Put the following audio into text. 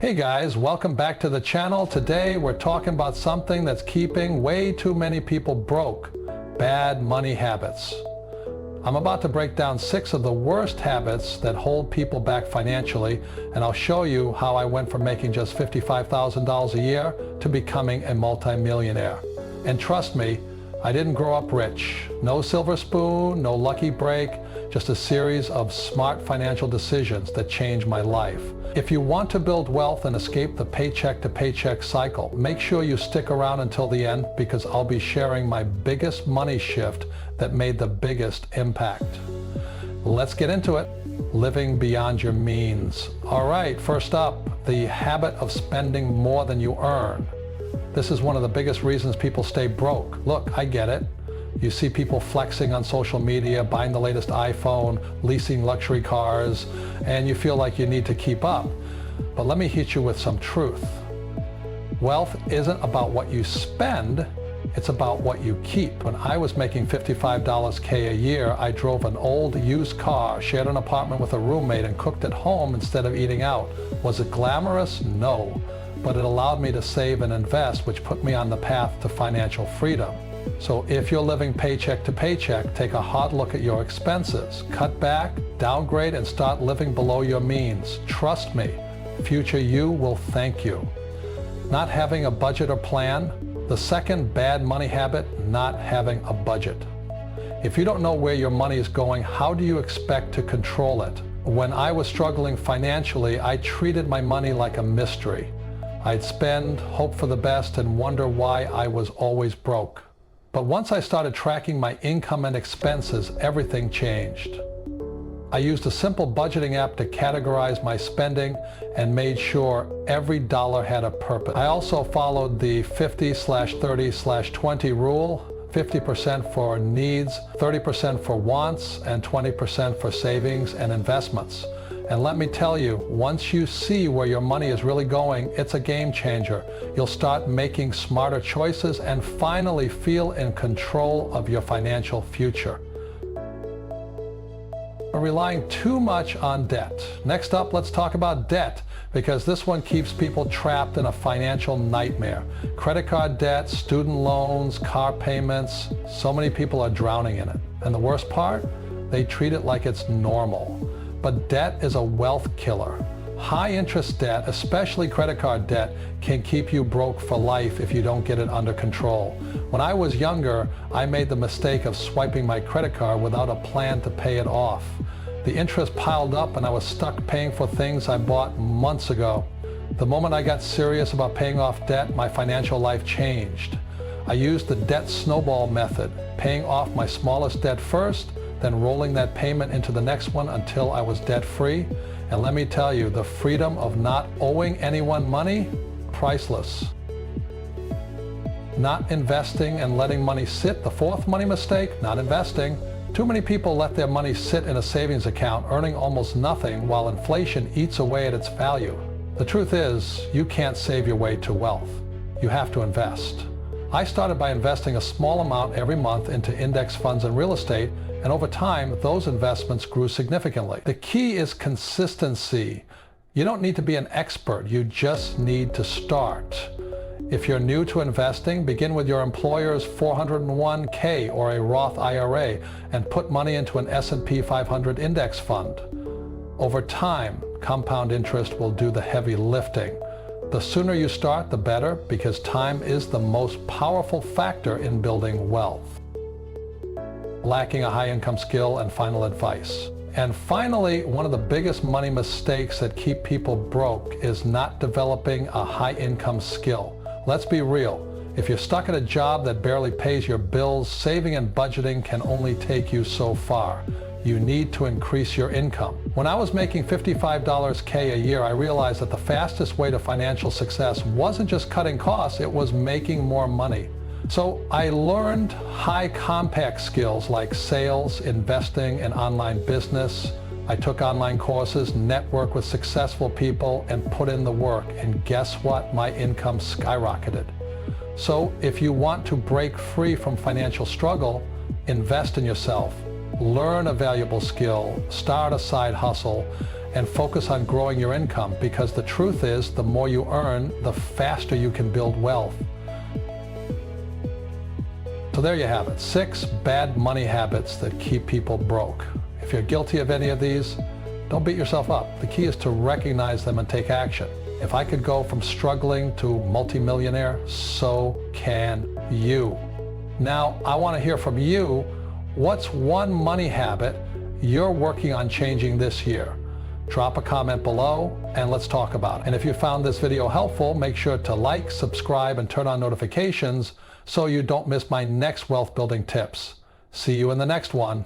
Hey guys, welcome back to the channel. Today we're talking about something that's keeping way too many people broke: bad money habits. I'm about to break down 6 of the worst habits that hold people back financially, and I'll show you how I went from making just $55,000 a year to becoming a multi-millionaire. And trust me, I didn't grow up rich. No silver spoon, no lucky break, just a series of smart financial decisions that changed my life. If you want to build wealth and escape the paycheck to paycheck cycle, make sure you stick around until the end, because I'll be sharing my biggest money shift that made the biggest impact. Let's get into it. Living beyond your means. All right, first up, the habit of spending more than you earn. This is one of the biggest reasons people stay broke. Look, I get it. You see people flexing on social media, buying the latest iPhone, leasing luxury cars, and you feel like you need to keep up. But let me hit you with some truth. Wealth isn't about what you spend, it's about what you keep. When I was making $55K a year, I drove an old used car, shared an apartment with a roommate, and cooked at home instead of eating out. Was it glamorous? No. But it allowed me to save and invest, which put me on the path to financial freedom. So if you're living paycheck to paycheck, take a hard look at your expenses. Cut back, downgrade, and start living below your means. Trust me, future you will thank you. Not having a budget or plan. The second bad money habit, not having a budget. If you don't know where your money is going, how do you expect to control it? When I was struggling financially, I treated my money like a mystery. I'd spend, hope for the best, and wonder why I was always broke. But once I started tracking my income and expenses, everything changed. I used a simple budgeting app to categorize my spending and made sure every dollar had a purpose. I also followed the 50/30/20 rule: 50% for needs, 30% for wants, and 20% for savings and investments. And let me tell you, once you see where your money is really going, it's a game changer. You'll start making smarter choices and finally feel in control of your financial future. We're relying too much on debt. Next up, let's talk about debt, because this one keeps people trapped in a financial nightmare. Credit card debt, student loans, car payments. So many people are drowning in it. And the worst part? They treat it like it's normal. But debt is a wealth killer. High interest debt, especially credit card debt, can keep you broke for life if you don't get it under control. When I was younger, I made the mistake of swiping my credit card without a plan to pay it off. The interest piled up and I was stuck paying for things I bought months ago. The moment I got serious about paying off debt, my financial life changed. I used the debt snowball method, paying off my smallest debt first, then rolling that payment into the next one until I was debt-free. And let me tell you, the freedom of not owing anyone money, priceless. Not investing and letting money sit. The fourth money mistake, not investing. Too many people let their money sit in a savings account, earning almost nothing while inflation eats away at its value. The truth is, you can't save your way to wealth. You have to invest. I started by investing a small amount every month into index funds and real estate, and over time, those investments grew significantly. The key is consistency. You don't need to be an expert, you just need to start. If you're new to investing, begin with your employer's 401k or a Roth IRA and put money into an S&P 500 index fund. Over time, compound interest will do the heavy lifting. The sooner you start, the better, because time is the most powerful factor in building wealth. Lacking a high-income skill, and final advice. And finally, one of the biggest money mistakes that keep people broke is not developing a high-income skill. Let's be real. If you're stuck at a job that barely pays your bills, saving and budgeting can only take you so far. You need to increase your income. When I was making $55K a year, I realized that the fastest way to financial success wasn't just cutting costs, it was making more money. So I learned high compact skills like sales, investing, and online business. I took online courses, networked with successful people, and put in the work. And guess what? My income skyrocketed. So if you want to break free from financial struggle, invest in yourself. Learn a valuable skill, start a side hustle, and focus on growing your income, because the truth is, the more you earn, the faster you can build wealth. So there you have it, 6 bad money habits that keep people broke. If you're guilty of any of these, don't beat yourself up. The key is to recognize them and take action. If I could go from struggling to multimillionaire, so can you. Now, I want to hear from you. What's one money habit you're working on changing this year? Drop a comment below and let's talk about it. And if you found this video helpful, make sure to like, subscribe, and turn on notifications so you don't miss my next wealth building tips. See you in the next one.